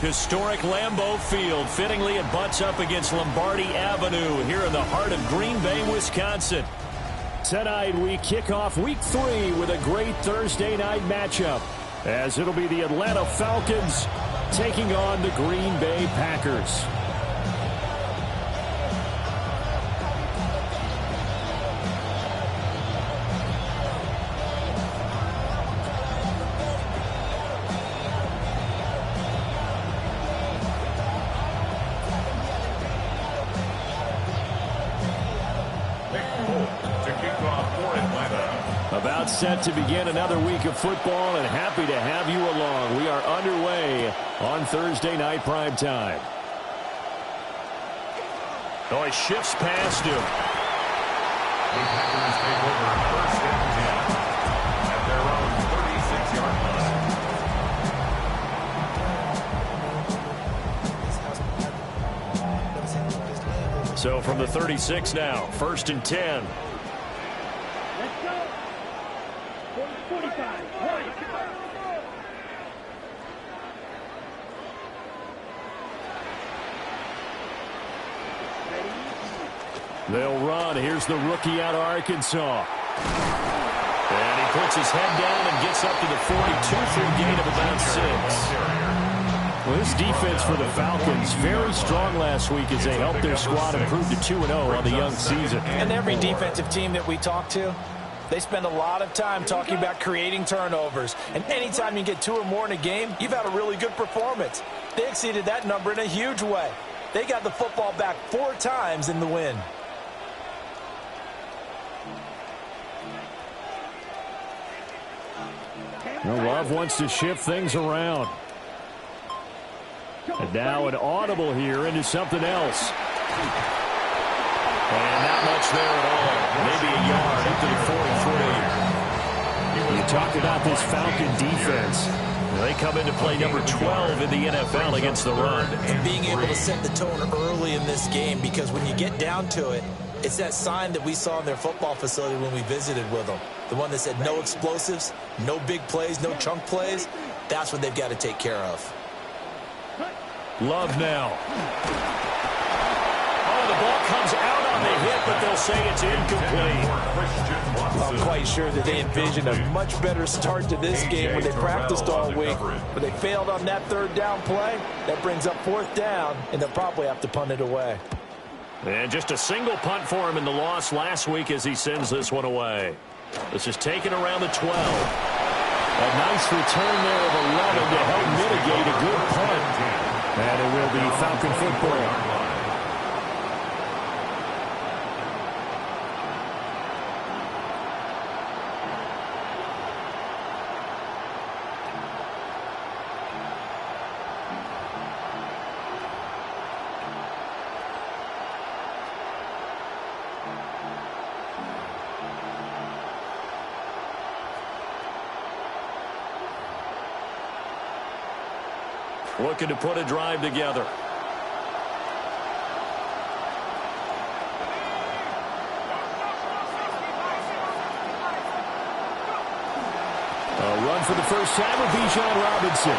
Historic Lambeau Field. Fittingly, it butts up against Lombardi Avenue here in the heart of Green Bay, Wisconsin. Tonight, we kick off Week 3 with a great Thursday night matchup, as it'll be the Atlanta Falcons taking on the Green Bay Packers. About set to begin another week of football, and happy to have you along. We are underway on Thursday night primetime. Oh, he shifts past him. The Packers take over first and 10 at their own 36-yard line. So from the 36 now, first and 10. They'll run. Here's the rookie out of Arkansas. And he puts his head down and gets up to the 42 for a gain of about 6. Well, this defense for the Falcons, very strong last week as they helped their squad improve to 2-0 on the young season. And every defensive team that we talk to, they spend a lot of time talking about creating turnovers. And anytime you get 2 or more in a game, you've had a really good performance. They exceeded that number in a huge way. They got the football back 4 times in the win. Well, Love wants to shift things around. And now an audible here into something else. And not much there at all. Maybe a yard up to the 43. You talk about this Falcon defense. They come into play number 12 in the NFL against the run. And being able to set the tone early in this game, because when you get down to it, it's that sign that we saw in their football facility when we visited with them. The one that said no explosives, no big plays, no chunk plays. That's what they've got to take care of. Love now. Oh, the ball comes out on the hit, but they'll say it's incomplete. I'm quite sure that they envisioned a much better start to this game when they practiced all week, but they failed on that 3rd down play. That brings up 4th down, and they'll probably have to punt it away. And just a single punt for him in the loss last week as he sends this one away. This is taken around the 12. A nice return there of 11 to help mitigate a good punt. And it will be Falcon football. Looking to put a drive together. A run for the first time with Bijan Robinson.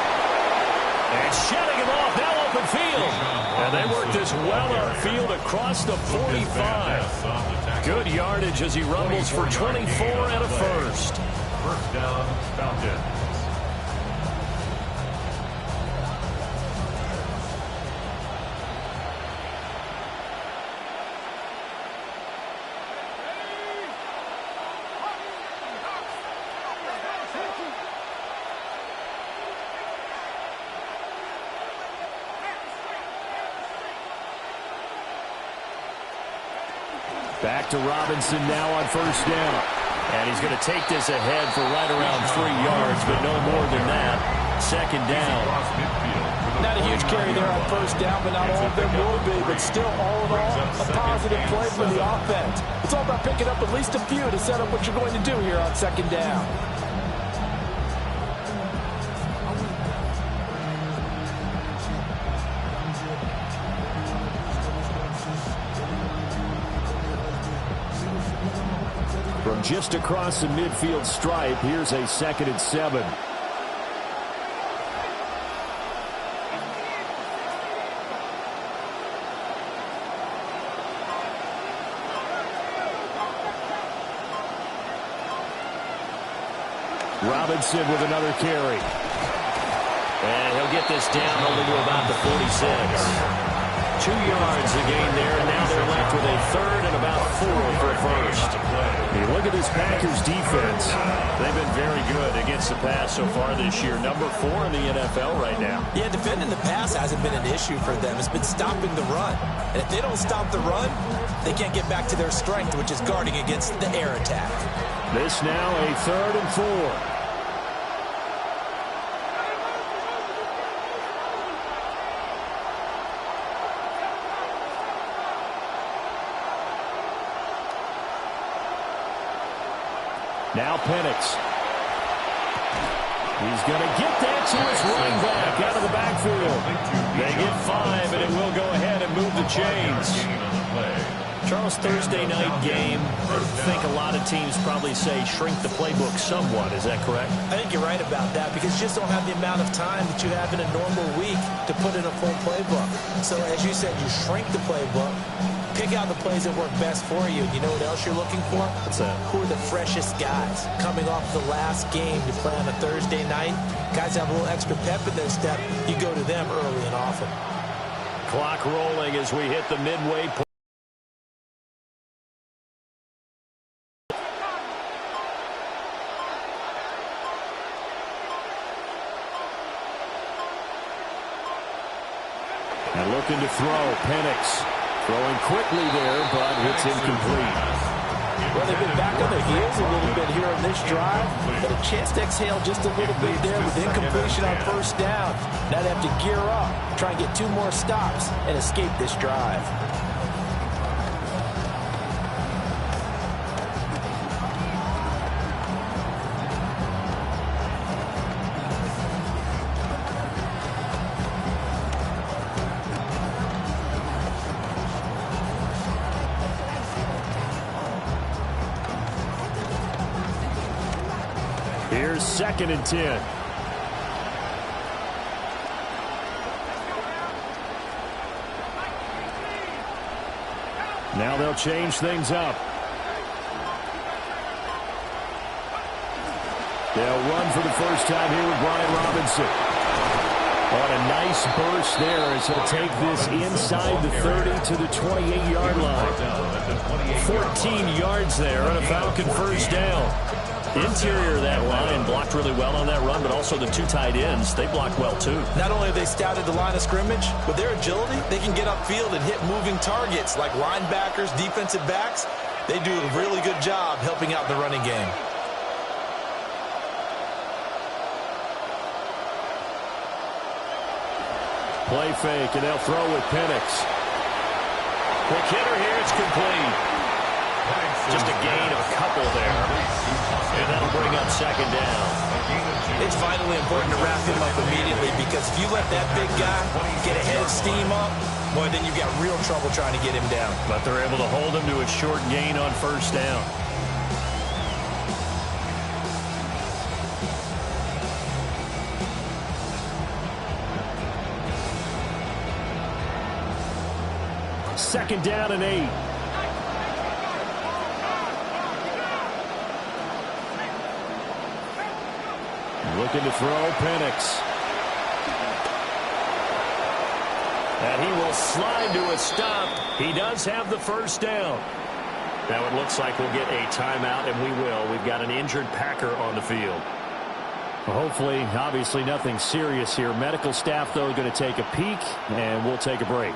And shutting him off, now open field. And they work this well upfield across the 45. Good yardage as he rumbles for 24 and a first. First down, Falcons. Back to Robinson now on first down. And he's going to take this ahead for right around 3 yards, but no more than that. Second down. Across midfield for the Not a huge carry there on first down, but not all of them will be. But still, all in all, a positive play for the offense. It's all about picking up at least a few to set up what you're going to do here on second down. From just across the midfield stripe, here's a 2nd and 7. Robinson with another carry. And he'll get this down only to about the 46. 2 yards a gain there, and now they're left with a 3rd and about 4 for a first. Hey, look at this Packers defense. They've been very good against the pass so far this year. Number 4 in the NFL right now. Yeah, defending the pass hasn't been an issue for them. It's been stopping the run. And if they don't stop the run, they can't get back to their strength, which is guarding against the air attack. This now a 3rd and 4. Now Penix. He's going to get that to his running back out of the backfield. They get 5, and it will go ahead and move the chains. Charles, Thursday night game, I think a lot of teams probably say shrink the playbook somewhat. Is that correct? I think you're right about that because you just don't have the amount of time that you have in a normal week to put in a full playbook. So as you said, you shrink the playbook, pick out the plays that work best for you. You know what else you're looking for? What's that? Who are the freshest guys coming off the last game to play on a Thursday night? Guys have a little extra pep in their step. You go to them early and often. Clock rolling as we hit the midway point. And looking to throw, Penix. Throwing quickly there, but it's incomplete. Well, they've been back on their heels a little bit here on this drive, but a chance to exhale just a little bit there with incompletion on first down. Now they have to gear up, try and get 2 more stops, and escape this drive. Here's 2nd and 10. Now they'll change things up. They'll run for the first time here with Brian Robinson. On a nice burst there as he'll take this inside the 30 to the 28-yard line. 14 yards there on a Falcon first down. Interior of that line blocked really well on that run, but also the 2 tight ends, they blocked well too. Not only have they scouted the line of scrimmage, with their agility, they can get upfield and hit moving targets like linebackers, defensive backs. They do a really good job helping out the running game. Play fake, and they'll throw with Penix. Quick hitter here, it's complete. Just a gain of a couple there. And that'll bring up 2nd down. It's vitally important to wrap him up immediately because if you let that big guy get a head of steam up, boy, then you've got real trouble trying to get him down. But they're able to hold him to a short gain on first down. Second down and 8. Looking to throw, Penix. And he will slide to a stop. He does have the first down. Now it looks like we'll get a timeout, and we will. We've got an injured Packer on the field. Hopefully, obviously nothing serious here. Medical staff, though, going to take a peek, and we'll take a break.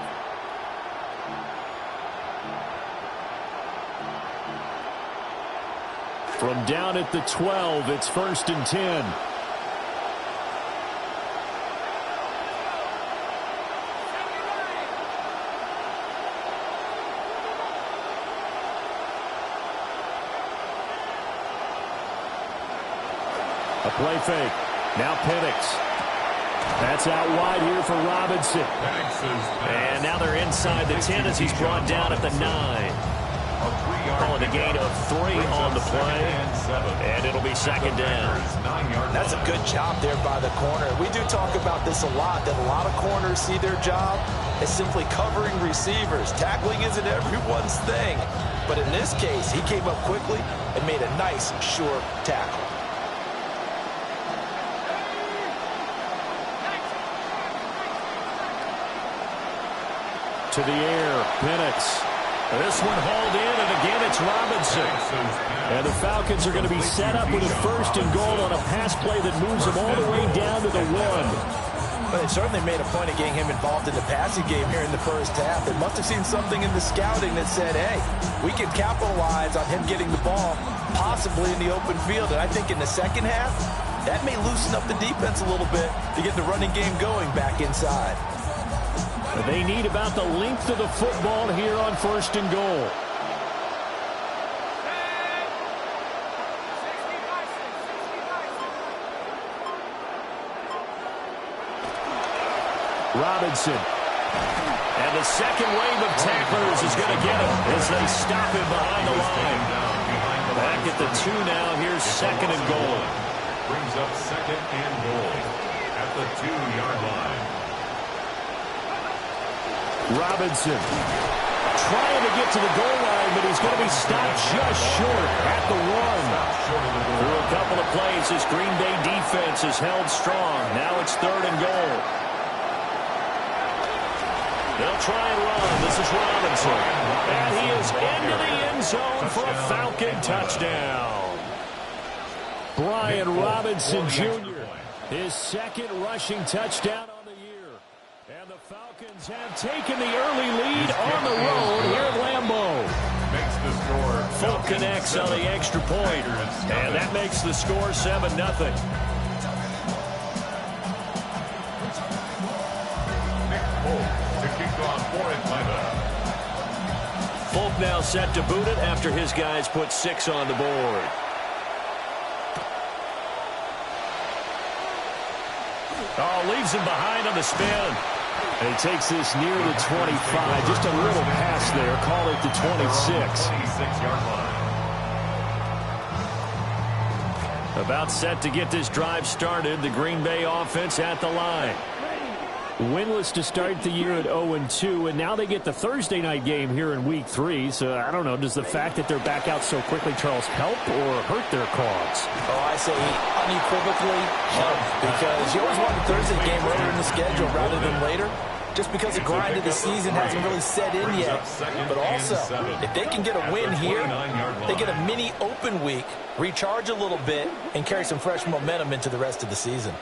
From down at the 12, it's 1st and 10. A play fake. Now Penix. That's out wide here for Robinson. And now they're inside the 10 as he's brought down at the 9. Calling a gain of 3 on the play. And it'll be second down. That's a good job there by the corner. We do talk about this a lot, that a lot of corners see their job as simply covering receivers. Tackling isn't everyone's thing. But in this case, he came up quickly and made a nice, sure tackle. To the air, Penix. This one hauled in, and again it's Robinson. And the Falcons are going to be set up with a 1st and goal on a pass play that moves them all the way down to the 1. But they certainly made a point of getting him involved in the passing game here in the first half. They must have seen something in the scouting that said, hey, we can capitalize on him getting the ball, possibly in the open field. And I think in the second half, that may loosen up the defense a little bit to get the running game going back inside. They need about the length of the football here on 1st and goal. Robinson. And the second wave of tacklers is going to get him as they stop him behind the line. Back at the 2 now. Here's 2nd and goal. Brings up 2nd and goal at the 2-yard line. Robinson trying to get to the goal line, but he's going to be stopped just short at the 1. Through a couple of plays, this Green Bay defense is held strong. Now it's 3rd and goal. They'll try and run. This is Robinson. And he is into the end zone for a Falcon touchdown. Brian Robinson Jr., his 2nd rushing touchdown on the year. And the Falcons have taken the early lead on the road here at Lambeau. Makes the score. Folk connects on the extra point. And that makes the score 7-0. Folk now set to boot it after his guys put 6 on the board. Oh, leaves him behind on the spin. And he takes this near the 25. Just a little pass there. Call it the 26. 26-yard line. About set to get this drive started. The Green Bay offense at the line. Winless to start the year at 0-2, and now they get the Thursday night game here in Week 3. So, I don't know, does the fact that they're back out so quickly, Charles, help or hurt their cause? Oh, I say unequivocally help, because you always want the Thursday game earlier in the schedule rather than later, just because the grind of the season hasn't really set in yet. But also, if they can get a win here, they get a mini open week, recharge a little bit, and carry some fresh momentum into the rest of the season.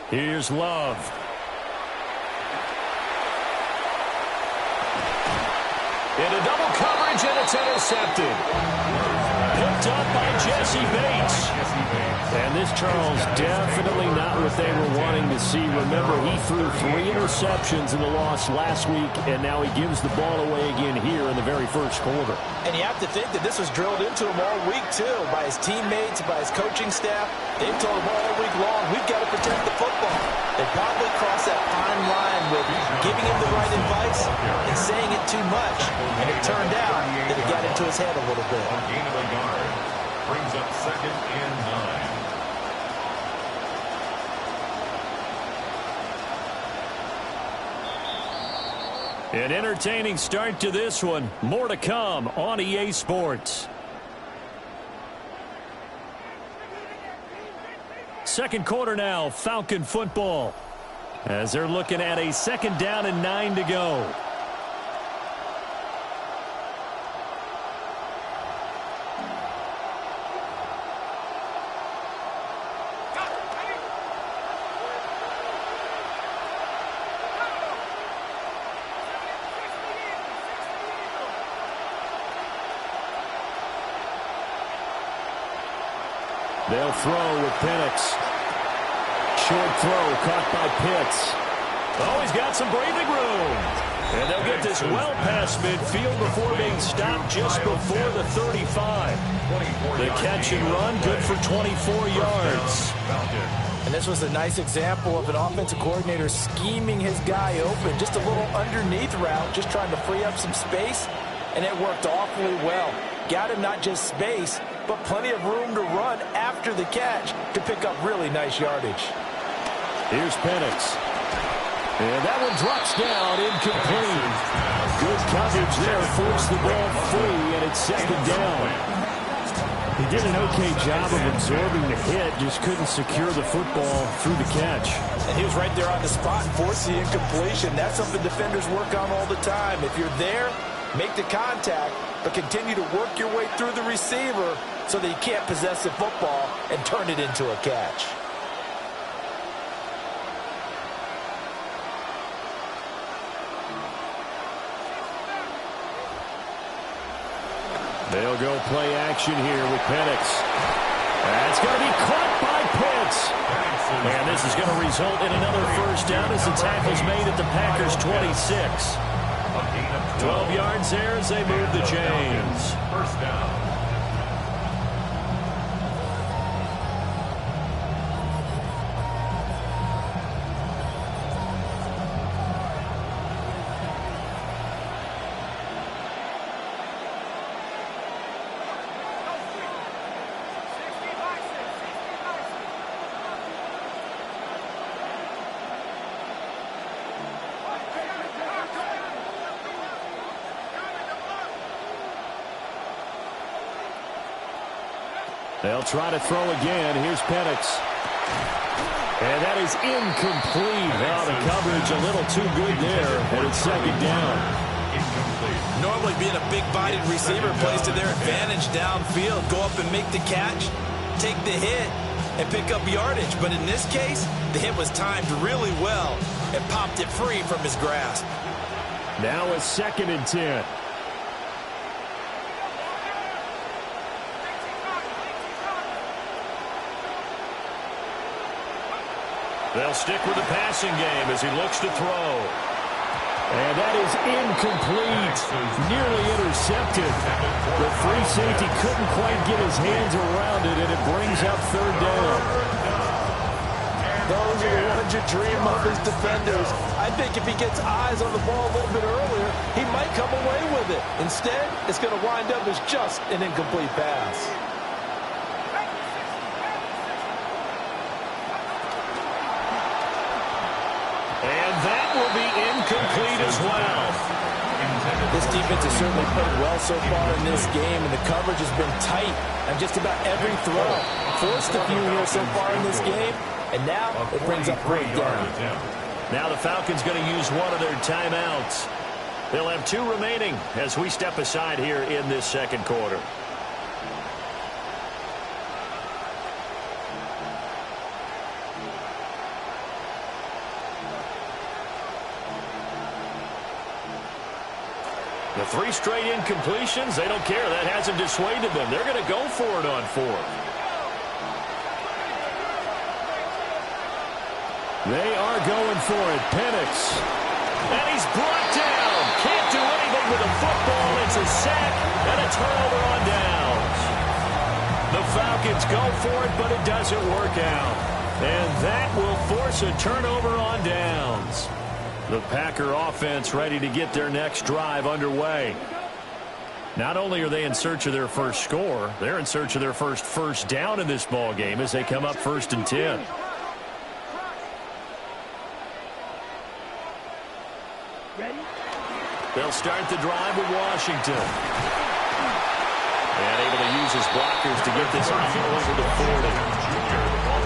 Here's Love. Into double coverage, and it's intercepted. Picked up by Jesse Bates. And this, Charles, definitely not what they were wanting to see. Remember, he threw 3 interceptions in the loss last week, and now he gives the ball away again here in the very first quarter. And you have to think that this was drilled into him all week, too, by his teammates, by his coaching staff. They've told him all week long, we've got to protect the football. They probably crossed that fine line with giving him the right advice and saying it too much. And it turned out that it got into his head a little bit. Gain of a yard. Brings up 2nd and 9. An entertaining start to this one. More to come on EA Sports. Second quarter now, Falcon football, as they're looking at a 2nd down and 9 to go. They'll throw with Penix. Short throw caught by Pitts. Oh, he's got some breathing room. And they'll get this well past midfield before being stopped just before the 35. The catch and run, good for 24 yards. And this was a nice example of an offensive coordinator scheming his guy open. Just a little underneath route, just trying to free up some space, and it worked awfully well. Got him not just space, but plenty of room to run after the catch to pick up really nice yardage. Here's Penix. And that one drops down, incomplete. Good coverage there, forced the ball free, and it's second down. He did an okay job of absorbing the hit, just couldn't secure the football through the catch. And he was right there on the spot and forced the incompletion. That's something defenders work on all the time. If you're there, make the contact, but continue to work your way through the receiver so that you can't possess the football and turn it into a catch. They'll go play action here with Penix. That's going to be caught by Pitts. And this is going to result in another first down as the tackle's made at the Packers' 26. 12 yards there as they move the chains. First down. They'll try to throw again. Here's Penix. And that is incomplete. Now the coverage a little too good there, and it's second down. Normally being a big-bodied receiver plays to their advantage downfield. Go up and make the catch, take the hit, and pick up yardage. But in this case, the hit was timed really well and popped it free from his grasp. Now a 2nd and 10. They'll stick with the passing game as he looks to throw. And that is incomplete. Nearly intercepted. The free safety couldn't quite get his hands around it, and it brings up third down. Those are the ones you dream of as defenders. I think if he gets eyes on the ball a little bit earlier, he might come away with it. Instead, it's going to wind up as just an incomplete pass. That will be incomplete as well. This defense has certainly played well so far in this game, and the coverage has been tight on just about every throw. Forced a few here so far in this game, and now it brings up third down. Now the Falcons going to use one of their timeouts. They'll have 2 remaining as we step aside here in this second quarter. The 3 straight incompletions, they don't care. That hasn't dissuaded them. They're going to go for it on 4th. They are going for it. Penix. And he's brought down. Can't do anything with the football. It's a sack and a turnover on downs. The Falcons go for it, but it doesn't work out. And that will force a turnover on downs. The Packer offense ready to get their next drive underway. Not only are they in search of their first score, they're in search of their first down in this ball game as they come up 1st and 10. They'll start the drive with Washington. And able to use his blockers to get this over the 40.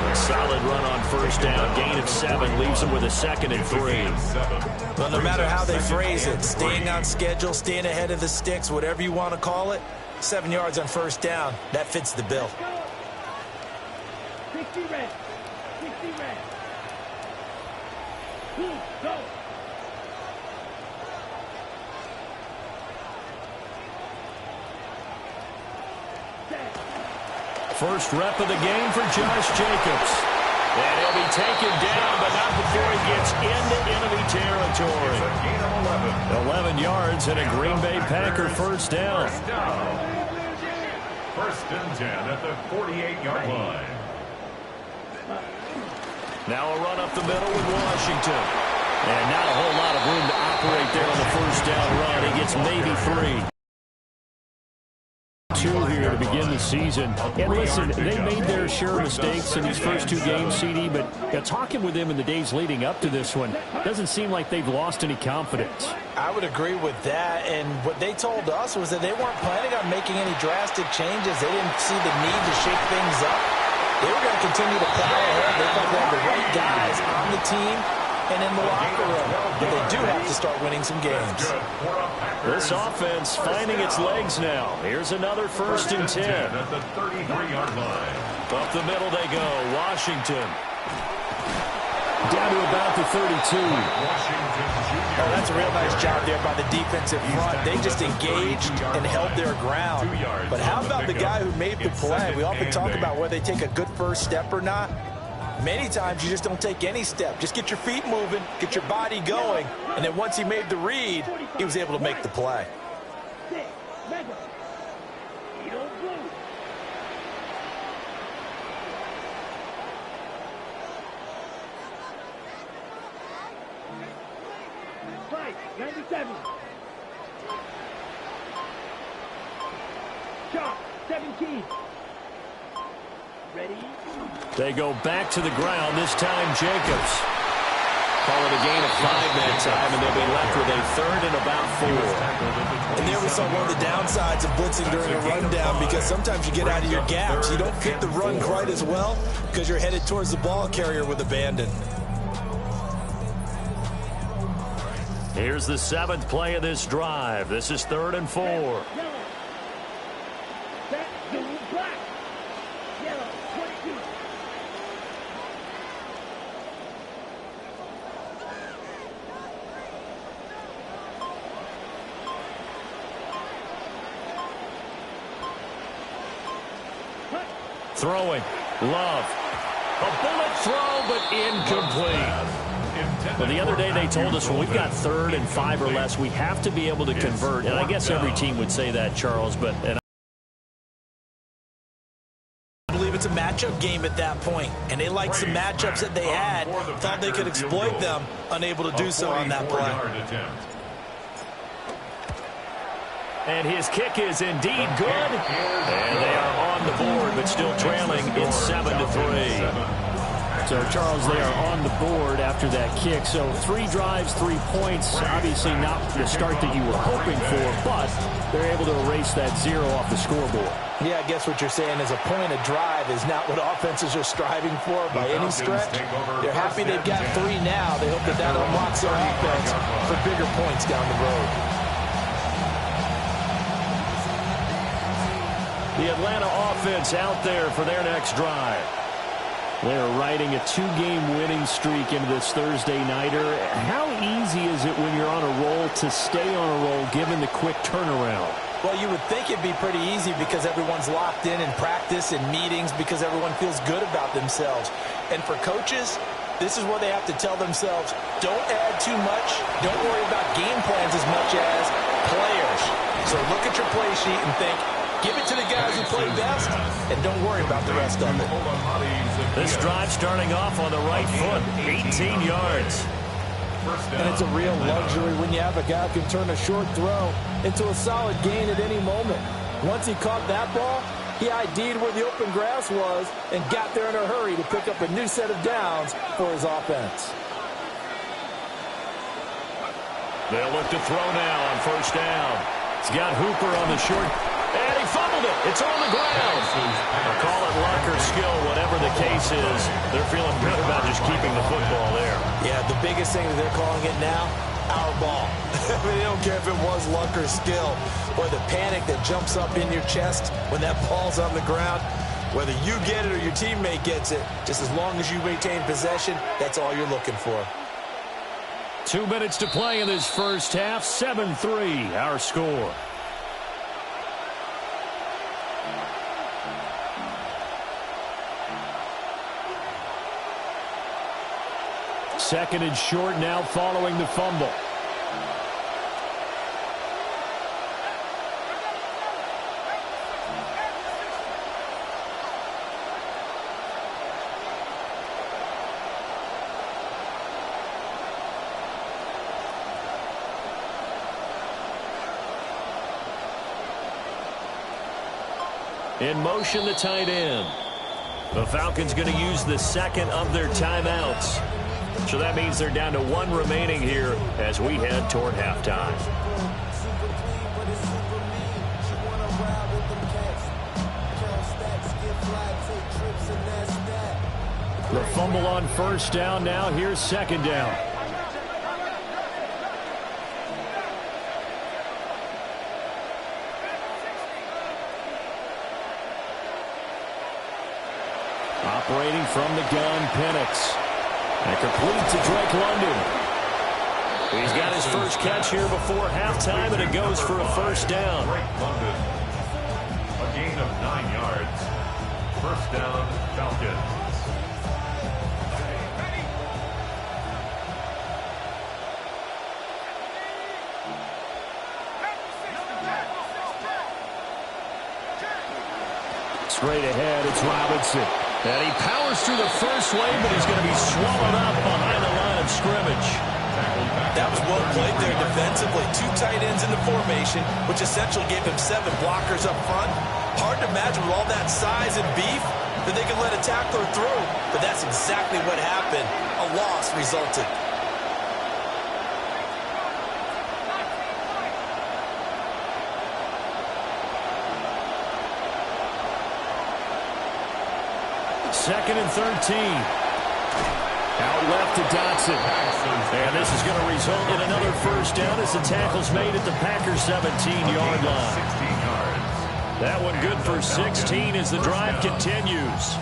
A solid run on first down. Gain of 7 leaves them with a 2nd and 3. Well, no matter how they phrase it, staying on schedule, staying ahead of the sticks, whatever you want to call it, 7 yards on first down, that fits the bill. 60 red. 60 red. Go. First rep of the game for Josh Jacobs. And he'll be taken down, but not before he gets into enemy territory. territory. 11 yards and a Green Bay Packer first down. First and 10 at the 48-yard line. Now a run up the middle with Washington. And not a whole lot of room to operate there on the first down run. He gets maybe 3. 2 here to begin the season. And listen, they made their share of mistakes in these first 2 games, CD, but talking with them in the days leading up to this one, doesn't seem like they've lost any confidence. I would agree with that, and what they told us was that they weren't planning on making any drastic changes. They didn't see the need to shake things up. They were going to continue to plow ahead. They thought they had the right guys on the team and in the locker room. But they do have to start winning some games. This offense finding its legs now. Here's another first and 10. At the 33-yard line. Up the middle they go. Washington. Down to about the 32. Oh, that's a real nice job there by the defensive front. They just engaged and held their ground. But how about the guy who made the play? We often talk about whether they take a good first step or not. Many times you just don't take any step. Just get your feet moving, get your body going, and then once he made the read, he was able to make the play. Right, 97. Sharp, 17. Ready? They go back to the ground, this time Jacobs. Call it a gain of 5 that time, and they'll be left with a third and about 4. And there we saw one of the downsides of blitzing during a rundown, because sometimes you get out of your gaps. You don't fit the run quite as well because you're headed towards the ball carrier with abandon. Here's the 7th play of this drive. This is 3rd and 4. Yellow. Set, blue, black. Yellow, 22. Throwing. Love. A bullet throw, but incomplete. Well, the other day they told us when we've got 3rd and 5 or less, we have to be able to convert. And I guess every team would say that, Charles, but I believe it's a matchup game at that point, and they liked some matchups that they had, thought they could exploit them, unable to do so on that play. And his kick is indeed good. And they are on the board, but still trailing. It's 7-3. So, Charles, they are on the board after that kick. So 3 drives, 3 points. Obviously not the start that you were hoping for, but they're able to erase that 0 off the scoreboard. Yeah, I guess what you're saying is a point a drive is not what offenses are striving for by any stretch. They're happy they've got 3 now. They hope that that unlocks their offense for bigger points down the road. The Atlanta offense out there for their next drive. They're riding a 2-game winning streak into this Thursday nighter. How easy is it when you're on a roll to stay on a roll given the quick turnaround? Well, you would think it'd be pretty easy because everyone's locked in practice and meetings because everyone feels good about themselves. And for coaches, this is where they have to tell themselves, don't add too much. Don't worry about game plans as much as players. So look at your play sheet and think, give it to the guys who play best, and don't worry about the rest of it. This drive starting off on the right foot, 18 yards. And it's a real luxury when you have a guy who can turn a short throw into a solid gain at any moment. Once he caught that ball, he ID'd where the open grass was and got there in a hurry to pick up a new set of downs for his offense. They'll look to throw now on first down. He's got Hooper on the short. And he fumbled it. It's on the ground. Call it luck or skill, whatever the case is. They're feeling good about just keeping the football there. Yeah, the biggest thing that they're calling it now, our ball. I mean, they don't care if it was luck or skill. Or the panic that jumps up in your chest when that ball's on the ground. Whether you get it or your teammate gets it, just as long as you maintain possession, that's all you're looking for. 2 minutes to play in this first half. 7-3, our score. Second and short now following the fumble. In motion, the tight end. The Falcons going to use the second of their timeouts. So that means they're down to one remaining here as we head toward halftime. The fumble on first down. Now here's second down. Operating from the gun, Penix. And complete to Drake London. He's got his first catch here before halftime, and it goes for a first down. Drake London, a gain of 9 yards. First down, Falcons. Straight ahead, it's Robinson. And he powers through the first wave, but he's going to be swallowed up behind the line of scrimmage. That was well played there defensively. 2 tight ends in the formation, which essentially gave him 7 blockers up front. Hard to imagine with all that size and beef that they could let a tackler through. But that's exactly what happened. A loss resulted. Second and 13. Out left to Dotson. And this is going to result in another first down as the tackle's made at the Packers' 17-yard line. 16 yards. That one good for 16 as the drive continues.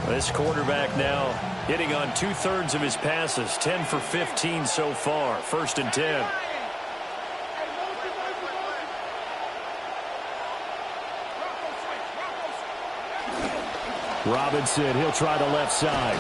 This quarterback now hitting on 2/3 of his passes, 10 for 15 so far. First and 10. Robinson, he'll try the left side.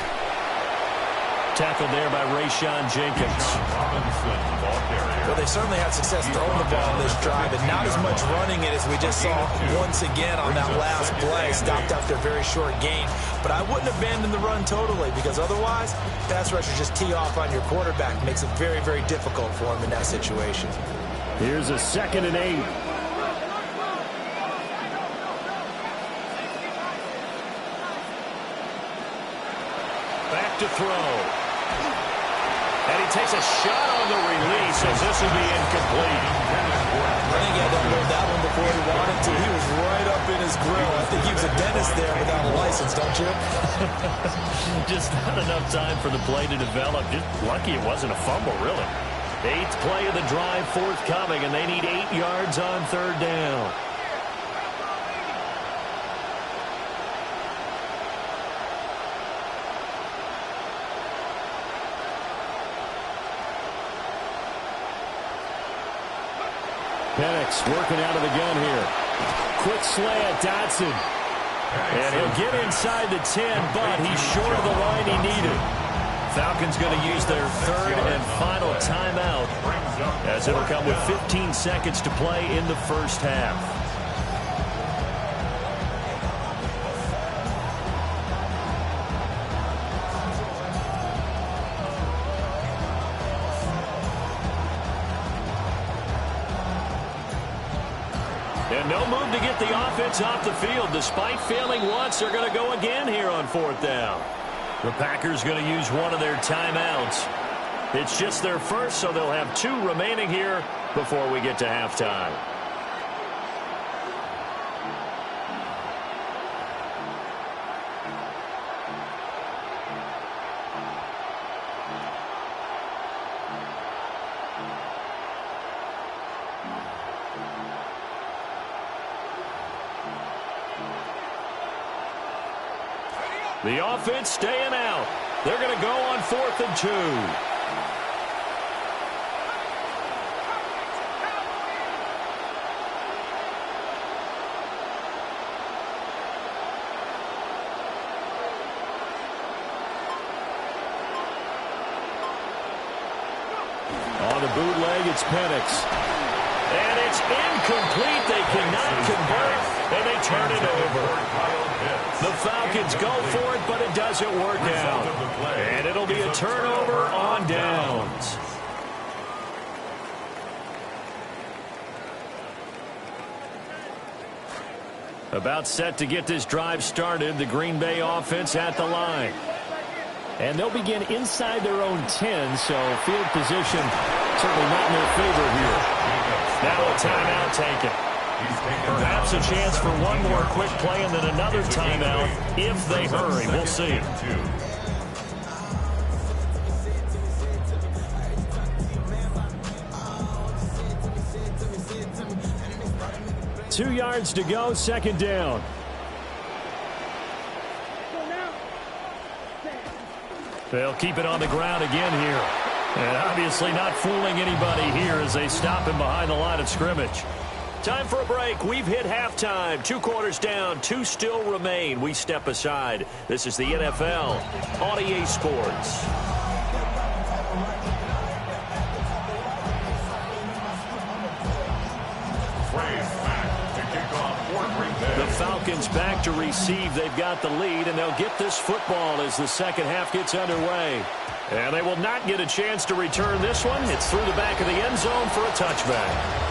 Tackled there by Rayshon Jenkins. Robinson, ball carrier. Well, they certainly had success throwing the ball this drive, and not as much running it as we just saw once again on that last play. Stopped after a very short gain. But I wouldn't abandon the run totally, because otherwise, pass rushers just tee off on your quarterback. Makes it very, very difficult for him in that situation. Here's a 2nd and 8. Back to throw. And he takes a shot on the release as this will be incomplete. Running had unload that one before he wanted to. He was right up in his grill. I think he was a dentist there without a license, don't you? Just not enough time for the play to develop. Just lucky it wasn't a fumble, really. 8th play of the drive forthcoming, and they need 8 yards on third down. Penix working out of the gun here. Quick slant, Dotson. And he'll get inside the 10, but he's short of the line he needed. Falcons going to use their 3rd and final timeout, as it'll come with 15 seconds to play in the first half. And no move to get the offense off the field. Despite failing once, they're going to go again here on 4th down. The Packers going to use one of their timeouts. It's just their first, so they'll have 2 remaining here before we get to halftime. The offense staying out. They're going to go on 4th and 2. On the bootleg, it's Penix. And it's incomplete. They cannot convert, and they turn it over. The Falcons go for it, but it doesn't work out. And it'll be a turnover on downs. About set to get this drive started, the Green Bay offense at the line. And they'll begin inside their own 10, so field position certainly not in their favor here. Now a timeout taken. Perhaps a chance for one more quick play and then another timeout if they hurry. We'll see. 2 yards to go, 2nd down. They'll keep it on the ground again here. And obviously not fooling anybody here as they stop him behind the line of scrimmage. Time for a break. We've hit halftime. 2 quarters down. 2 still remain. We step aside. This is the NFL on EA Sports. The Falcons back to receive. They've got the lead, and they'll get this football as the second half gets underway. And they will not get a chance to return this one. It's through the back of the end zone for a touchback.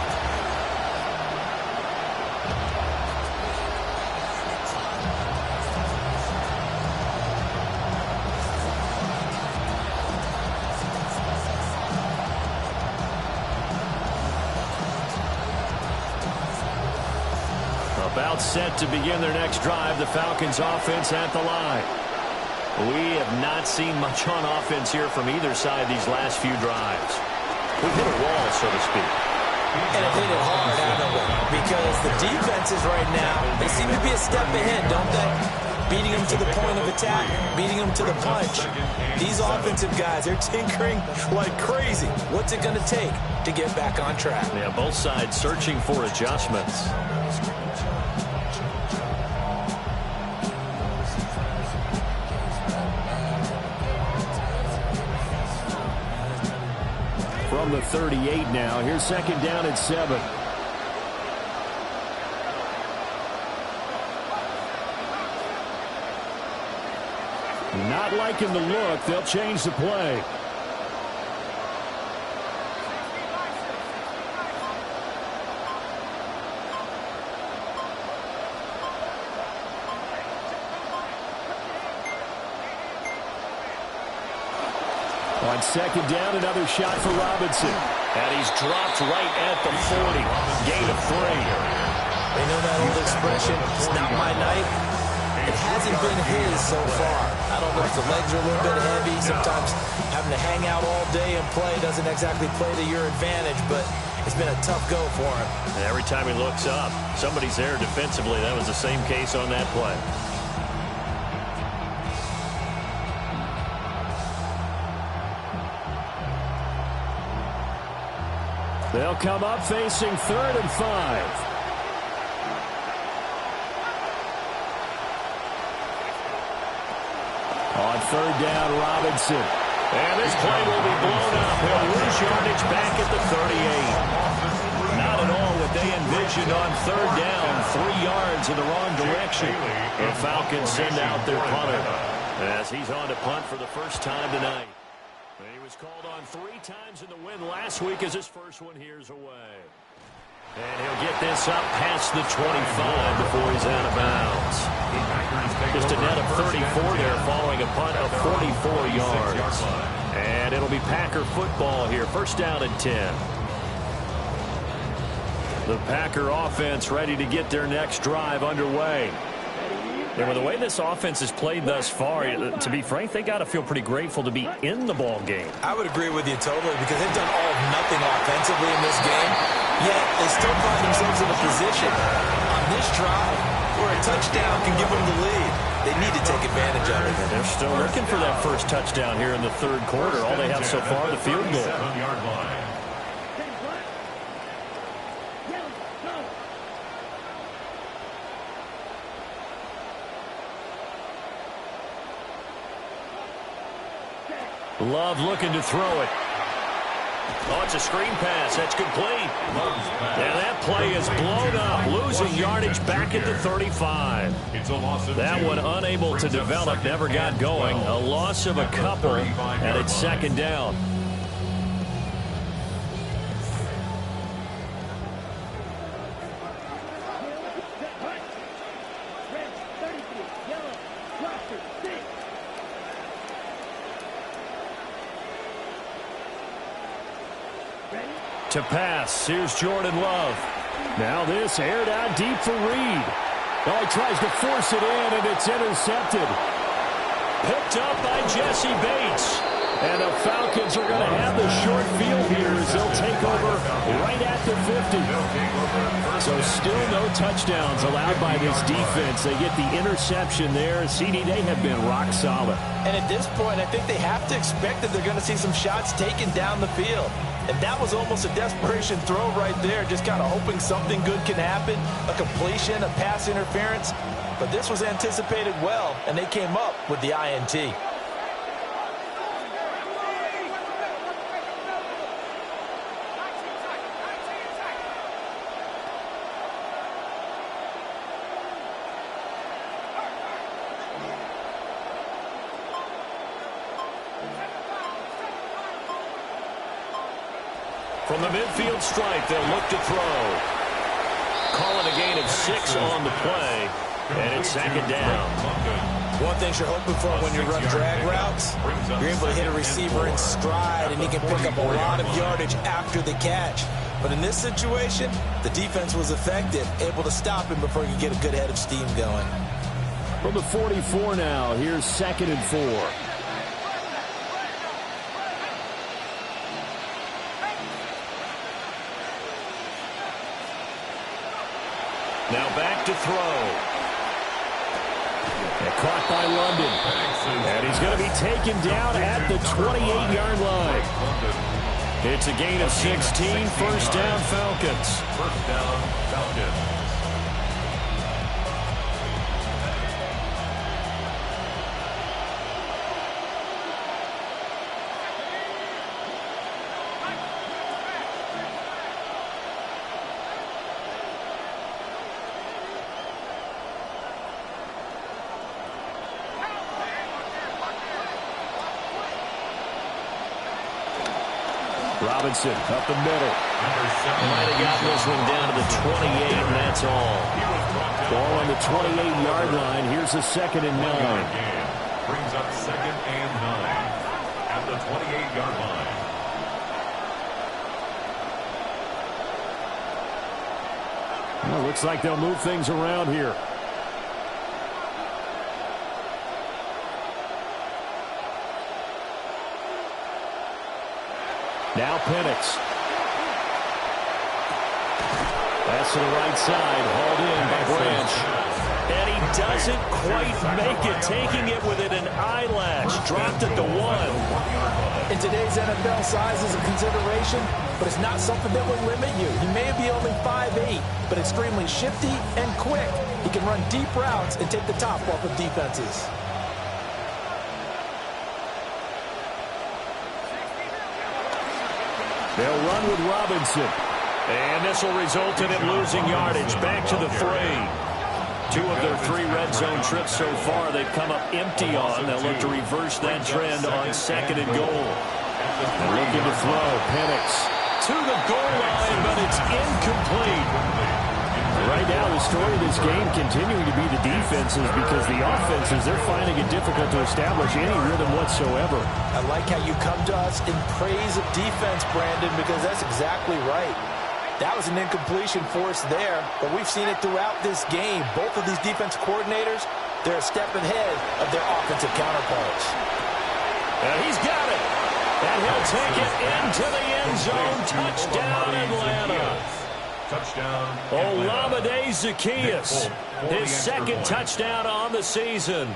About set to begin their next drive, the Falcons offense at the line. We have not seen much on offense here from either side these last few drives. We've hit a wall, so to speak. And it hit it hard, haven't we? Because the defenses right now, they seem to be a step ahead, don't they? Beating them to the point of attack, beating them to the punch. These offensive guys, they're tinkering like crazy. What's it going to take to get back on track? Yeah, both sides searching for adjustments. From the 38 now. Here's 2nd down at 7. Not liking the look. They'll change the play. On 2nd down, another shot for Robinson. And he's dropped right at the 40. Gain of 3. They know that old expression, it's not my night. It hasn't been his so far. I don't know if the legs are a little bit heavy. Sometimes having to hang out all day and play doesn't exactly play to your advantage, but it's been a tough go for him. And every time he looks up, somebody's there defensively. That was the same case on that play. They'll come up facing 3rd and 5. On 3rd down, Robinson. And this play will be blown up. He'll lose yardage back at the 38. Not at all what they envisioned on 3rd down. 3 yards in the wrong direction. The Falcons send out their punter as he's on to punt for the first time tonight. He was called on 3 times in the win last week as his first one here's away. And he'll get this up past the 25 before he's out of bounds. Just a net of 34 there following a punt of 44 yards. And it'll be Packer football here. 1st down and 10. The Packer offense ready to get their next drive underway. And with the way this offense has played thus far, to be frank, they got to feel pretty grateful to be in the ball game. I would agree with you totally because they've done all of nothing offensively in this game, yet they still find themselves in a position on this drive where a touchdown can give them the lead. They need to take advantage of it. They're still looking for that first touchdown here in the third quarter. All they have so far, the field goal. 7-yard line. Love looking to throw it. Oh, it's a screen pass. That's complete. And that play is blown up, losing yardage back at the 35. That one unable to develop, never got going. A loss of a couple, and it's second down. To pass, here's Jordan Love. Now this aired out deep for Reed. Oh, he tries to force it in, and it's intercepted. Picked up by Jesse Bates. And the Falcons are going to have the short field here as they'll take over right at the 50. So still no touchdowns allowed by this defense. They get the interception there. CD, they have been rock solid. And at this point, I think they have to expect that they're going to see some shots taken down the field. And that was almost a desperation throw right there, just kind of hoping something good can happen, a completion, a pass interference. But this was anticipated well, and they came up with the INT. From the midfield stripe, they'll look to throw. Calling a gain of 6 on the play, and it's second down. One thing you're hoping for when you run drag routes, you're able to hit a receiver in stride, and he can pick up a lot of yardage after the catch. But in this situation, the defense was effective, able to stop him before he could get a good head of steam going. From the 44 now, here's 2nd and 4. Now back to throw. And caught by London. And he's going to be taken down at the 28-yard line. It's a gain of 16, first down Falcons. First down, Falcons. Robinson up the middle. Might have gotten this one down to the 28, and that's all. Ball on the 28-yard line. Here's a 2nd and 9. Brings up 2nd and 9 at the 28-yard line. Well, looks like they'll move things around here. Now Penix. Pass to the right side, hauled in by Branch. And he doesn't quite make it, taking it within an eyelash. Dropped at the 1. In today's NFL, size is a consideration, but it's not something that will limit you. He may be only 5'8", but extremely shifty and quick. He can run deep routes and take the top off of defenses. They'll run with Robinson. And this will result in it losing yardage. Back to the 3. 2 of their 3 red zone trips so far they've come up empty on. They'll look to reverse that trend on 2nd and goal. They're looking to throw. Penix to the goal line, but it's incomplete. Right now, the story of this game continuing to be the defenses, because the offenses, they're finding it difficult to establish any rhythm whatsoever. I like how you come to us in praise of defense, Brandon, because that's exactly right. That was an incompletion force there, but we've seen it throughout this game. Both of these defense coordinators, they're a step ahead of their offensive counterparts. He's got it. And he'll take it into the end zone. Touchdown, Atlanta. touchdown. Olamide Zaccheaus, his second touchdown on the season.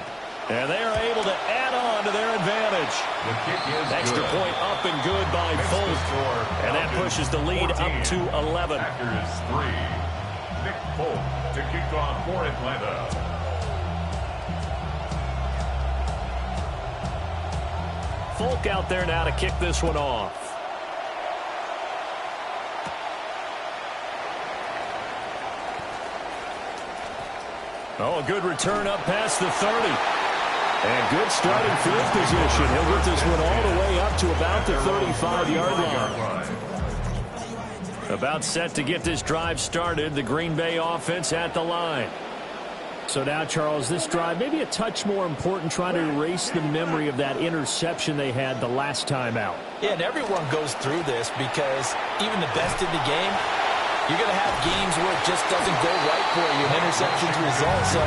And they are able to add on to their advantage. The kick is Extra good. point up and good by Folk. And that pushes the lead up to 11. Packers 3. Nick Folk to kick off for Atlanta. Folk out there now to kick this one off. Oh, a good return up past the 30. And good starting field position. He'll get this one all the way up to about the 35-yard line. About set to get this drive started. The Green Bay offense at the line. So now, Charles, this drive maybe a touch more important, trying to erase the memory of that interception they had the last time out. Yeah, and everyone goes through this because even the best in the game, you're going to have games where it just doesn't go right for you, and interceptions result. So,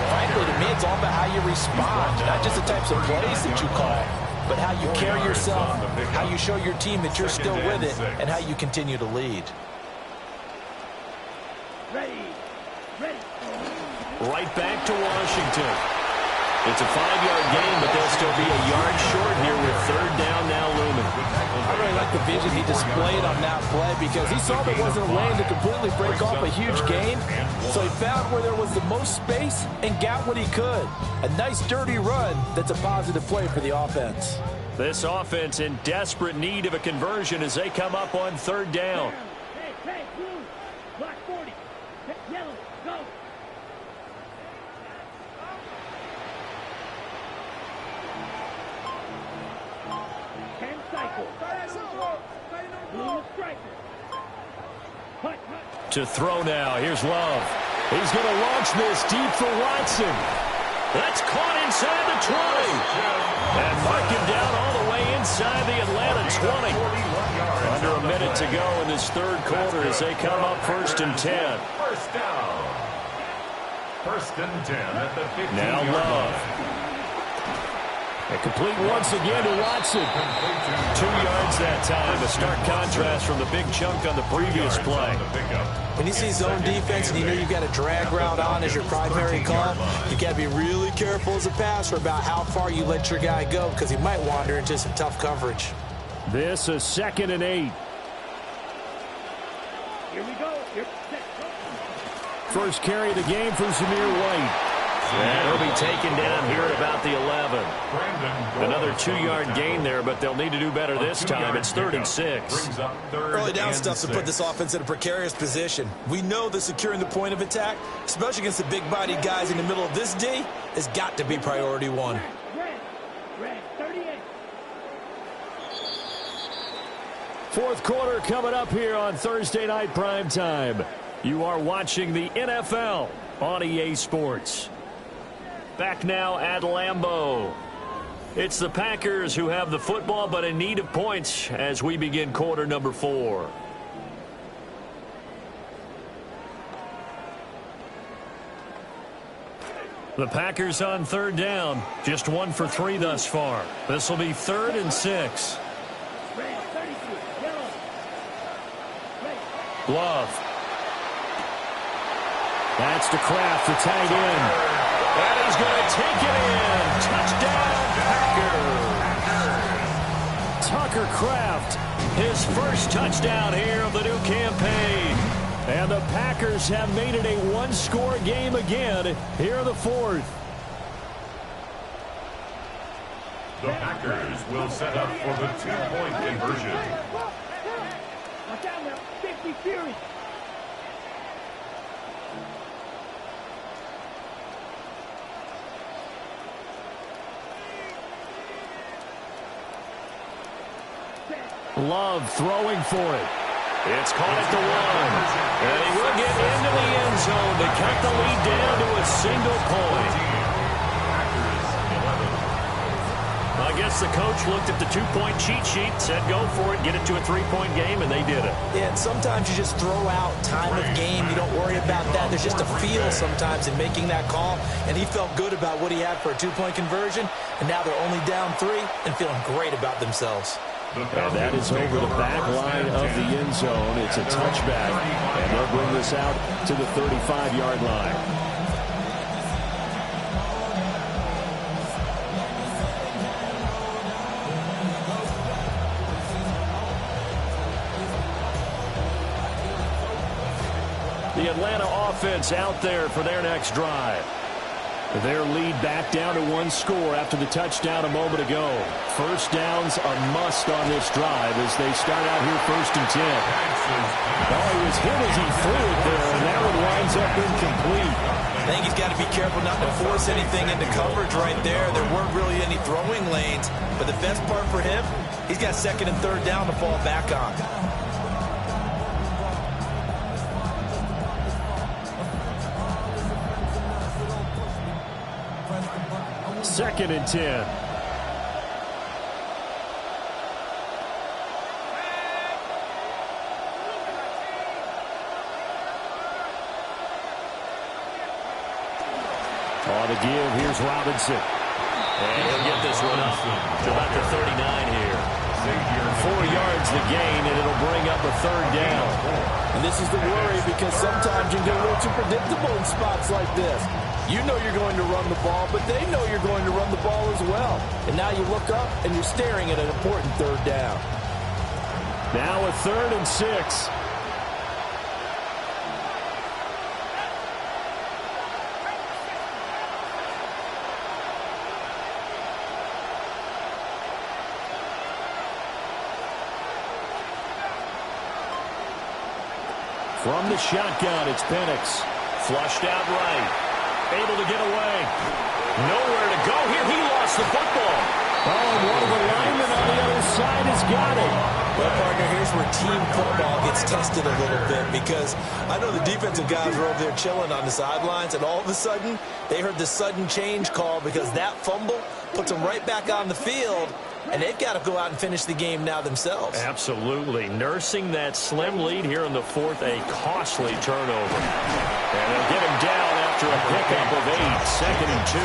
frankly, to me, it's all about how you respond, not just the types of plays that you call, but how you carry yourself, how you show your team that you're still with it, and how you continue to lead. Right back to Washington. It's a 5-yard gain, but they'll still be a yard short here with third down now looming. I really like the vision he displayed on that play because he saw there wasn't a lane to completely break off a huge gain. So he found where there was the most space and got what he could. A nice, dirty run that's a positive play for the offense. This offense in desperate need of a conversion as they come up on third down. Hey, blue. Block 40. Yellow, go. To throw now. Here's Love. He's going to launch this deep for Watson. That's caught inside the 20. And mark him down all the way inside the Atlanta 20. Under a minute to go in this third quarter as they come up 1st and 10. First down. 1st and 10 at the 15-yard line. Now Love. And complete once again to Watson. 2 yards that time. A stark contrast from the big chunk on the previous play. When you see zone defense and you know you've got a drag route on as your primary call, you got to be really careful as a passer about how far you let your guy go because he might wander into some tough coverage. This is 2nd and 8. Here we go. First carry of the game for Zamir White. And he'll be taken down here at about the 11. Another 2-yard gain there, but they'll need to do better this time. It's 3rd and 6. Early down stuff to put this offense in a precarious position. We know that securing the point of attack, especially against the big-bodied guys in the middle of this D, has got to be priority one. Red, 38. Fourth quarter coming up here on Thursday Night Primetime. You are watching the NFL on EA Sports. Back now at Lambeau. It's the Packers who have the football, but in need of points as we begin quarter number 4. The Packers on third down. Just 1 for 3 thus far. This will be 3rd and 6. Red, 32. Yellow. Love. That's to Kraft, the tight end. And he's going to take it in. Touchdown, Packers. Tucker Kraft, his first touchdown here of the new campaign. And the Packers have made it a one-score game again here in the 4th. The Packers will set up for the 2-point conversion. Watch out now. 50 Fury. Love throwing for it. It's caught at the 1. And he will get into the end zone to cut the lead down to a single point. I guess the coach looked at the 2-point cheat sheet, said go for it, get it to a 3-point game, and they did it. Yeah, and sometimes you just throw out time of game. You don't worry about that. There's just a feel sometimes in making that call, and he felt good about what he had for a 2-point conversion, and now they're only down 3 and feeling great about themselves. And that is over the back line of the end zone. It's a touchback, and they'll bring this out to the 35-yard line. The Atlanta offense out there for their next drive. Their lead back down to one score after the touchdown a moment ago. First down's a must on this drive as they start out here 1st and 10. Oh, he was hit as he threw it there, and that one winds up incomplete. I think he's got to be careful not to force anything into coverage right there. There weren't really any throwing lanes, but the best part for him, he's got 2nd and 3rd down to fall back on. 2nd and 10. On the give, here's Robinson. And he'll get this one up to about the 39 here. 4 yards the gain, and it'll bring up a 3rd down. And this is the worry because sometimes you get a little too predictable in spots like this. You know you're going to run the ball, but they know you're going to run the ball as well. And now you look up, and you're staring at an important 3rd down. Now a 3rd and 6. From the shotgun, it's Penix. Flushed out right. Able to get away. Nowhere to go here. He lost the football. Oh, and one of the linemen on the other side has got it. Well, partner, here's where team football gets tested a little bit because I know the defensive guys were over there chilling on the sidelines, and all of a sudden, they heard the sudden change call because that fumble puts them right back on the field, and they've got to go out and finish the game now themselves. Absolutely. Nursing that slim lead here in the 4th, a costly turnover. And they'll get him down after a pickup of 8, 2nd and 2.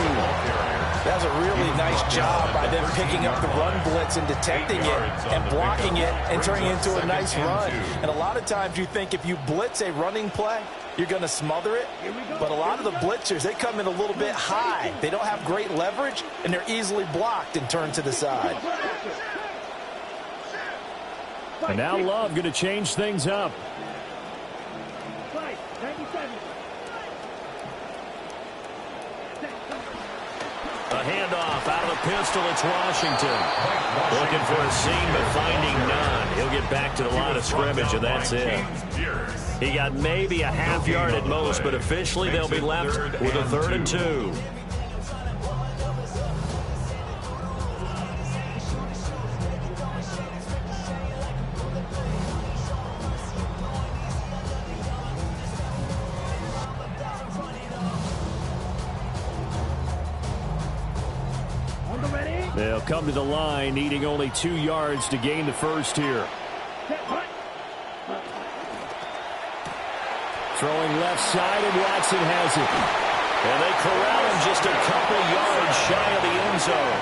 That's a really nice job by them picking up the run blitz and detecting it and blocking it and turning it into a nice run. And a lot of times you think if you blitz a running play, you're going to smother it. But a lot of the blitzers, they come in a little bit high. They don't have great leverage, and they're easily blocked and turned to the side. And now Love going to change things up. A handoff out of the pistol. It's Washington. Looking for a seam, but finding none. He'll get back to the line of scrimmage, and that's it. He got maybe a half yard at most, but officially they'll be left with a 3rd and 2. They'll come to the line, needing only 2 yards to gain the first here. Throwing left side, and Watson has it. And they corral him just a couple yards shy of the end zone.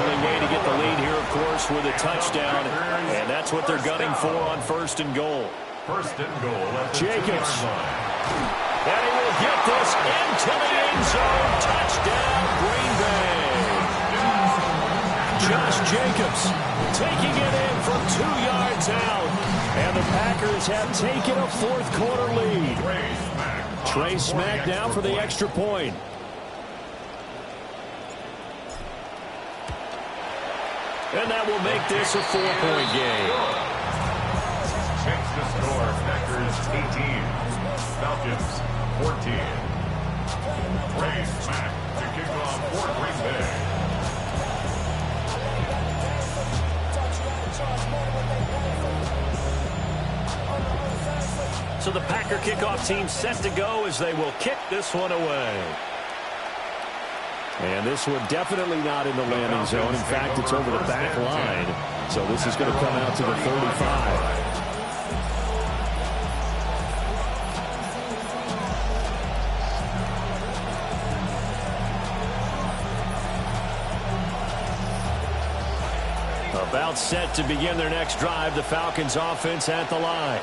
Only way to get the lead here, of course, with a touchdown. And that's what they're gunning for on 1st and goal. 1st and goal. Jacobs. And he will get this into the end zone. Touchdown, Green Bay. Josh Jacobs taking it in from 2 yards out. And the Packers have taken a 4th quarter lead. Trey Smack now for the extra point. And that will make this a 4-point game. Change the score. Packers 18. Falcons 14. Trey Smack to kick off for Green Bay. So the Packer kickoff team set to go as they will kick this one away. And this one definitely not in the landing zone. In fact, it's over the back line. So this is going to come out to the 35. A About set to begin their next drive, the Falcons offense at the line.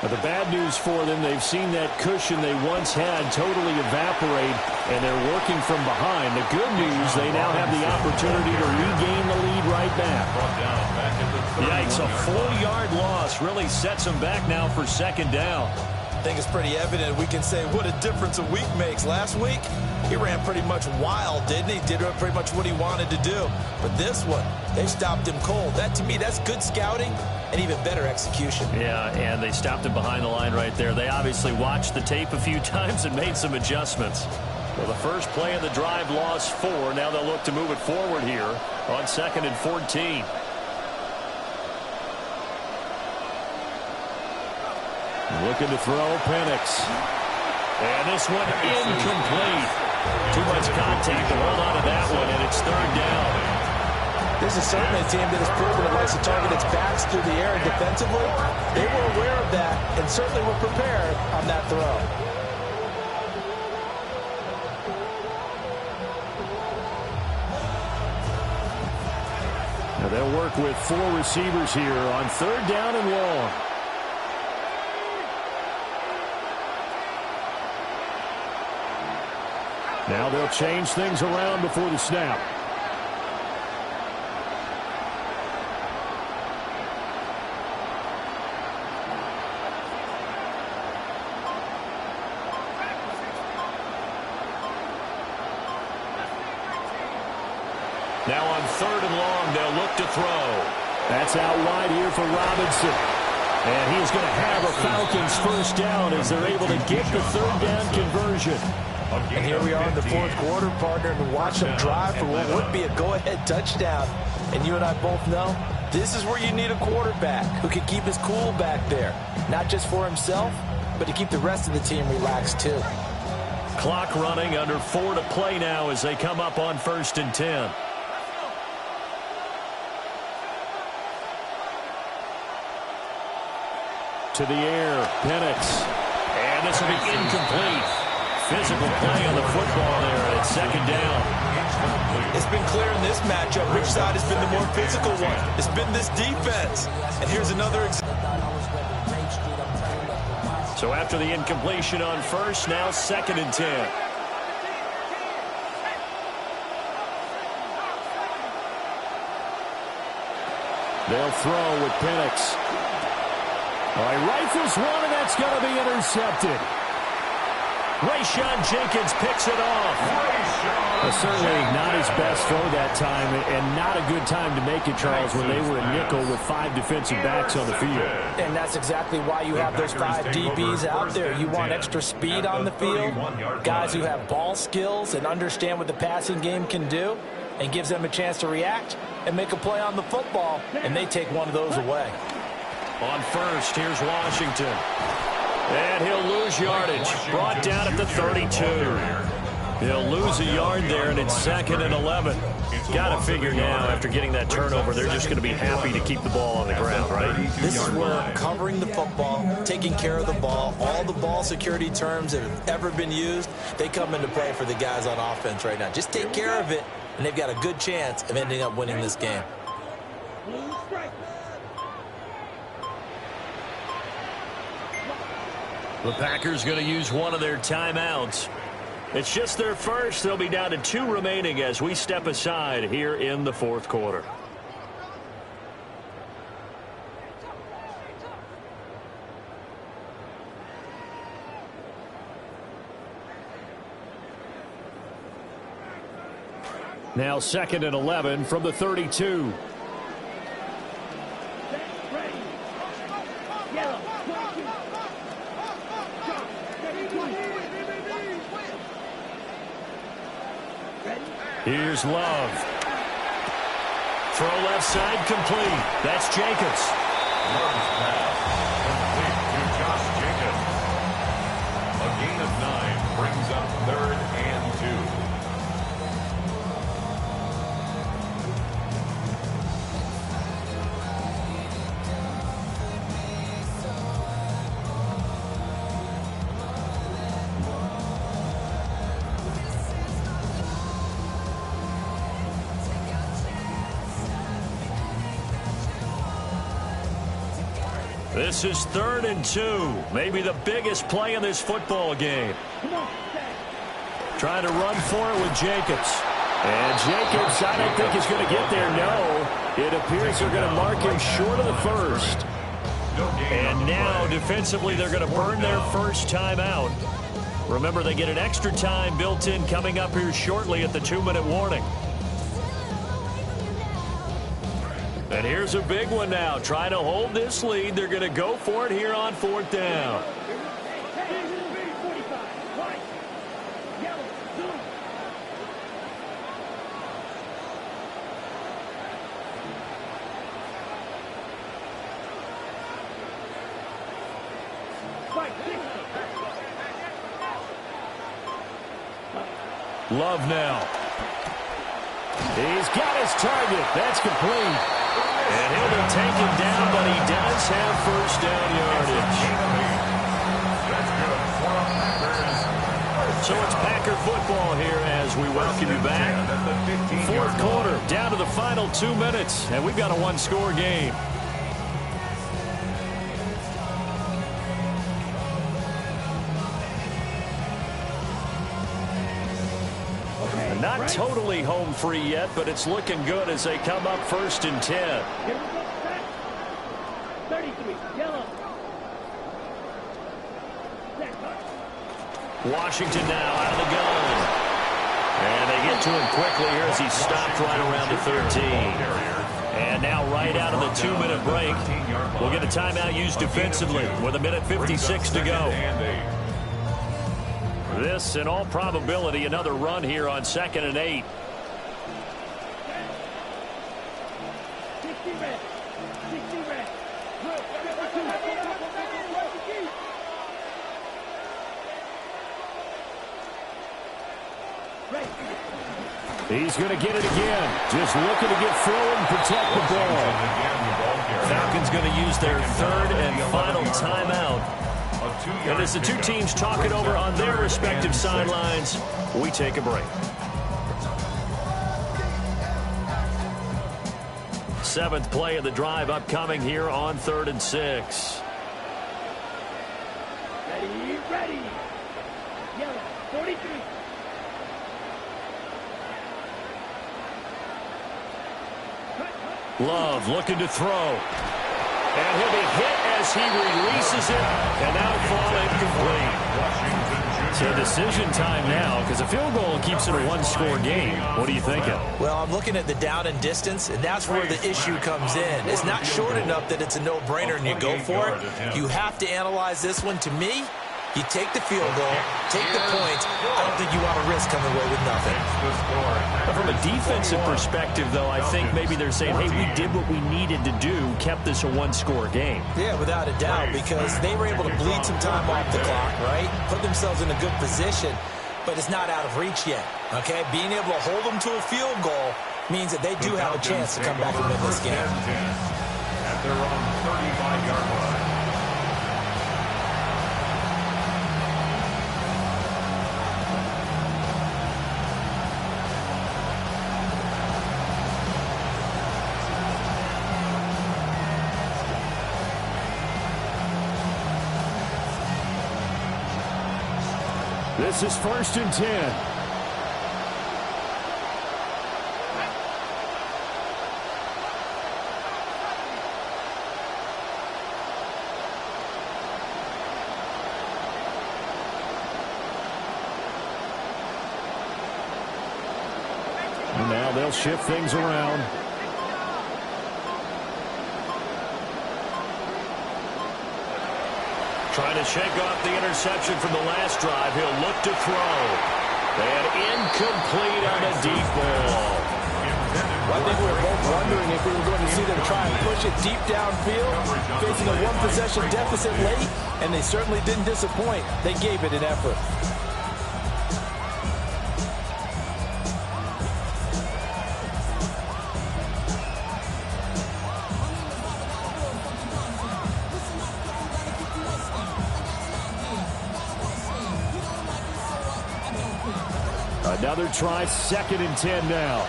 But the bad news for them, they've seen that cushion they once had totally evaporate, and they're working from behind. The good news, they now have the opportunity to regain the lead right back. Yikes, a 4-yard loss really sets them back now for second down. I think it's pretty evident we can say what a difference a week makes. Last week, he ran pretty much wild, didn't he? Did pretty much what he wanted to do. But this one, they stopped him cold. That, to me, that's good scouting and even better execution. Yeah, and they stopped him behind the line right there. They obviously watched the tape a few times and made some adjustments. Well, the first play of the drive lost 4. Now they'll look to move it forward here on 2nd and 14. Looking to throw, Penix. And this one incomplete. Too much contact to hold on to that one, and it's 3rd down. This is certainly a team that has proven it likes to target its backs through the air, and defensively, they were aware of that and certainly were prepared on that throw. Now they'll work with 4 receivers here on 3rd down and long. Now they'll change things around before the snap. Now on 3rd and long, they'll look to throw. That's out wide here for Robinson. And he's going to have a Falcons first down as they're able to get the 3rd down conversion. And here we are in the 4th quarter, partner, and watch them drive for what would be a go-ahead touchdown. And you and I both know this is where you need a quarterback who can keep his cool back there. Not just for himself, but to keep the rest of the team relaxed too. Clock running, under 4 to play now as they come up on 1st and 10. To the air, Penix. And this will be incomplete. Physical play on the football there, and it's 2nd down. It's been clear in this matchup which side has been the more physical one. It's been this defense. And here's another example. So after the incompletion on 1st, now 2nd and 10. They'll throw with Penix. All right, rifles one, and that's going to be intercepted. Rayshon Jenkins picks it off. Certainly not his best throw that time, and not a good time to make it, Charles, when they were a nickel with 5 defensive backs on the field. And that's exactly why you have those 5 DBs out there. You want extra speed on the field, guys who have ball skills and understand what the passing game can do, and gives them a chance to react and make a play on the football, and they take one of those away. On 1st, here's Washington. And he'll lose yardage. Brought down at the 32. He'll lose a yard there, and it's 2nd and 11. Got to figure now, after getting that turnover, they're just going to be happy to keep the ball on the ground, right? This is where covering the football, taking care of the ball, all the ball security terms that have ever been used, they come into play for the guys on offense right now. Just take care of it, and they've got a good chance of ending up winning this game. The Packers going to use one of their timeouts. It's just their first. They'll be down to 2 remaining as we step aside here in the 4th quarter. Now 2nd and 11 from the 32. Here's Love. Throw left side complete. That's Jacobs. Complete to Josh Jacobs. A gain of 9 brings up 3rd and 2. This is 3rd and 2. Maybe the biggest play in this football game. Trying to run for it with Jacobs. And Jacobs, I don't think he's going to get there. No, it appears they're going to mark him short of the first. And now, defensively, they're going to burn their first time out. Remember, they get an extra time built in coming up here shortly at the 2-minute warning. And here's a big one now. Trying to hold this lead. They're going to go for it here on 4th down. Love now. He's got his target. That's complete. And he'll be taken down, but he does have first down yardage. So it's Packer football here as we welcome you back. 4th quarter, down to the final 2 minutes, and we've got a 1-score game. Not totally home free yet, but it's looking good as they come up 1st and 10. 33, yellow. Washington now out of the gun. And they get to him quickly here as he stopped right around the 13. And now right out of the 2-minute break, we'll get a timeout used defensively with 1:56 to go. This, in all probability, another run here on 2nd and 8. He's going to get it again. Just looking to get forward and protect the ball. Falcons going to use their 3rd and final timeout. And as the two teams talk it over on their respective sidelines, we take a break. 7th play of the drive upcoming here on 3rd and 6. Ready. Yellow, 43. Love looking to throw. And he'll be hit as he releases it, and now fall incomplete. So decision time now, because a field goal keeps it a 1-score game. What are you thinking? Well, I'm looking at the down and distance, and that's where the issue comes in. It's not short enough that it's a no-brainer and you go for it. You have to analyze this one. To me, you take the field goal, take the points. I don't think you want to risk coming away with nothing. But from a defensive perspective, though, I think maybe they're saying, hey, we did what we needed to do, kept this a 1-score game. Yeah, without a doubt, because they were able to bleed some time off the clock, right? Put themselves in a good position, but it's not out of reach yet, okay? Being able to hold them to a field goal means that they do have a chance to come back and win this game. At their own 35-yard line. This is 1st and 10. And now they'll shift things around. Trying to shake off the interception from the last drive. He'll look to throw. And incomplete on a deep ball. I think we were both wondering if we were going to see them try and push it deep downfield, facing a 1-possession deficit late, and they certainly didn't disappoint. They gave it an effort. Another try, 2nd and 10 now.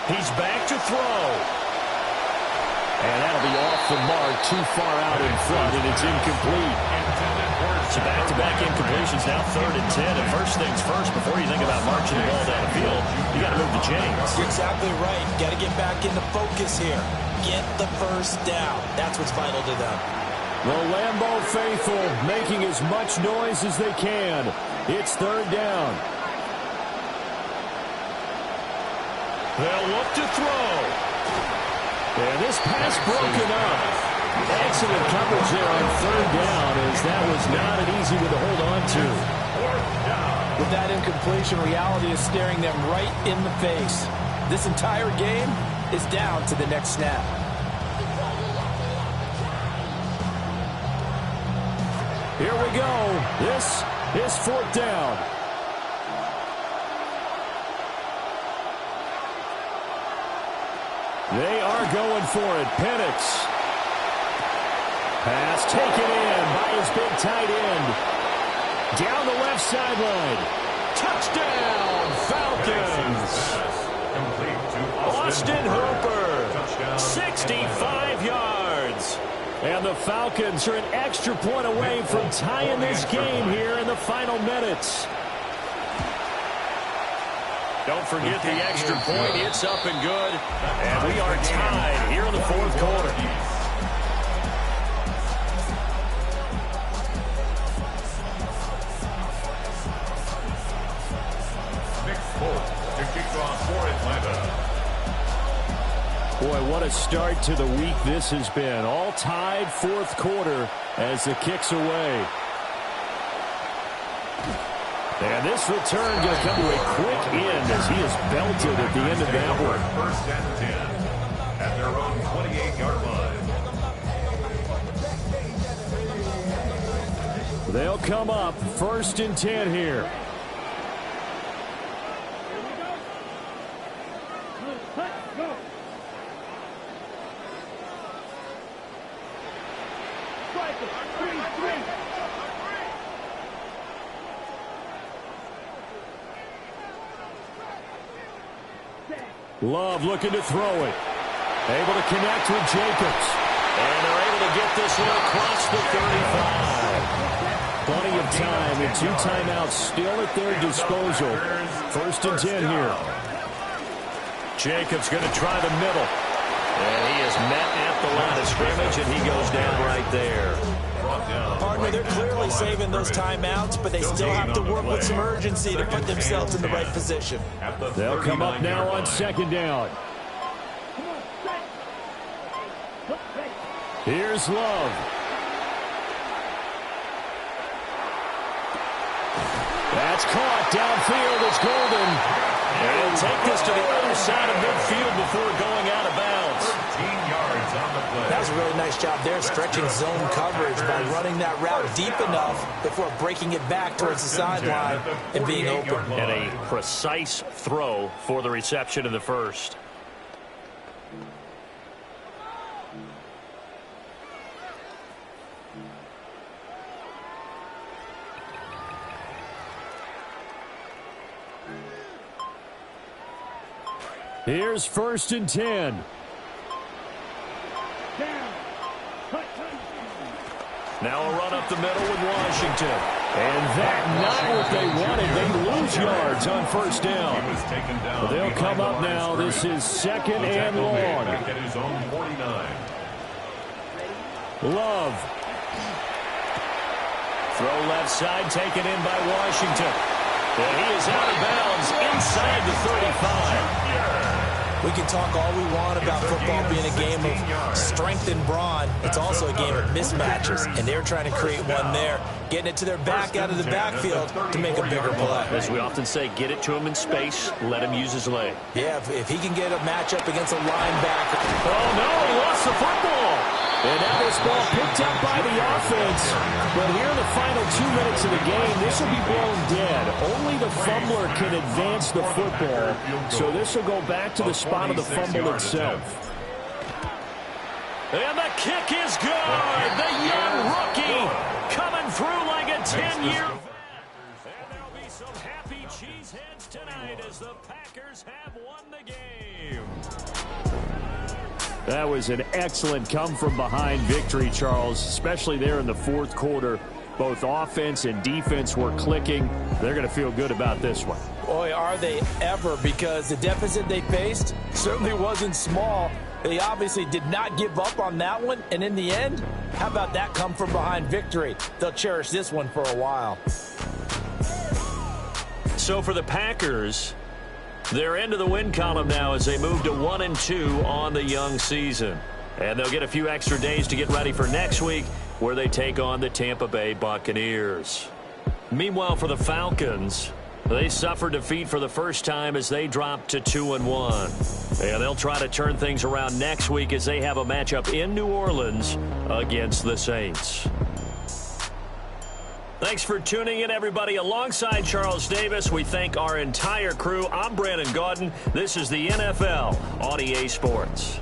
He's back to throw. And that'll be off the mark, too far out in front, and it's incomplete. So back-to-back incompletions, now 3rd and 10. And first things first, before you think about marching the ball down the field, you got to move the chains. You're exactly right. Got to get back into focus here. Get the first down. That's what's vital to them. The Lambeau faithful making as much noise as they can. It's 3rd down. They'll look to throw. And this pass broken up. Excellent coverage there on 3rd down, as that was not an easy one to hold on to. With that incompletion, reality is staring them right in the face. This entire game is down to the next snap. Here we go. This is 4th down. They are going for it. Penix. Pass taken in by his big tight end. Down the left sideline. Touchdown, Falcons. Austin Hooper. 65 yards. And the Falcons are an extra point away from tying this game here in the final minutes. Don't forget the extra point. It's up and good. And we are tied here in the 4th quarter. Boy, what a start to the week this has been. All tied 4th quarter as the kick's away. And this return going to come to a quick end as he is belted at the end of that one. 1st and 10 at their own 28-yard line. They'll come up 1st and 10 here. Love looking to throw it. Able to connect with Jacobs. And they're able to get this one across the 35. Plenty of time and 2 timeouts still at their disposal. 1st and 10 here. Jacobs going to try the middle. And he is met at the line of scrimmage, and he goes down right there. Partner, they're clearly saving those timeouts, but they still have to work with some urgency to put themselves in the right position. They'll come up now on 2nd down. Here's Love. That's caught downfield. It's Golden. And he'll take this to the other side of midfield before going out of bounds. 13 yards on the play. That was a really nice job there, stretching zone coverage by running that route deep enough before breaking it back towards the sideline and being open. And a precise throw for the reception in the 1st. Here's 1st and 10. Now a run up the middle with Washington. And that not what they wanted. They lose yards on 1st down. But they'll come up now. This is 2nd and long. At his own 49. Love. Throw left side, taken in by Washington. And he is out of bounds inside the 35. We can talk all we want about football being a game of strength and brawn. It's also a game of mismatches, and they're trying to create one there, getting it to their back out of the backfield to make a bigger play. As we often say, get it to him in space, let him use his leg. Yeah, if he can get a matchup against a linebacker. Oh, no, he lost the football. And now this ball picked up by the offense. But here in the final 2 minutes of the game, this will be blown dead. Only the fumbler can advance the football. So this will go back to the spot of the fumble itself. And the kick is good. The young rookie coming through like a 10-year vet. And there'll be some happy cheeseheads tonight as the Packers have won the game. That was an excellent come-from-behind victory, Charles, especially there in the fourth quarter. Both offense and defense were clicking. They're going to feel good about this one. Boy, are they ever, because the deficit they faced certainly wasn't small. They obviously did not give up on that one, and in the end, how about that come-from-behind victory? They'll cherish this one for a while. So for the Packers, they're into the win column now as they move to 1-2 on the young season. And they'll get a few extra days to get ready for next week, where they take on the Tampa Bay Buccaneers. Meanwhile, for the Falcons, they suffered defeat for the first time as they dropped to 2-1. And they'll try to turn things around next week as they have a matchup in New Orleans against the Saints. Thanks for tuning in, everybody. Alongside Charles Davis, we thank our entire crew. I'm Brandon Gaudin. This is the NFL on EA Sports.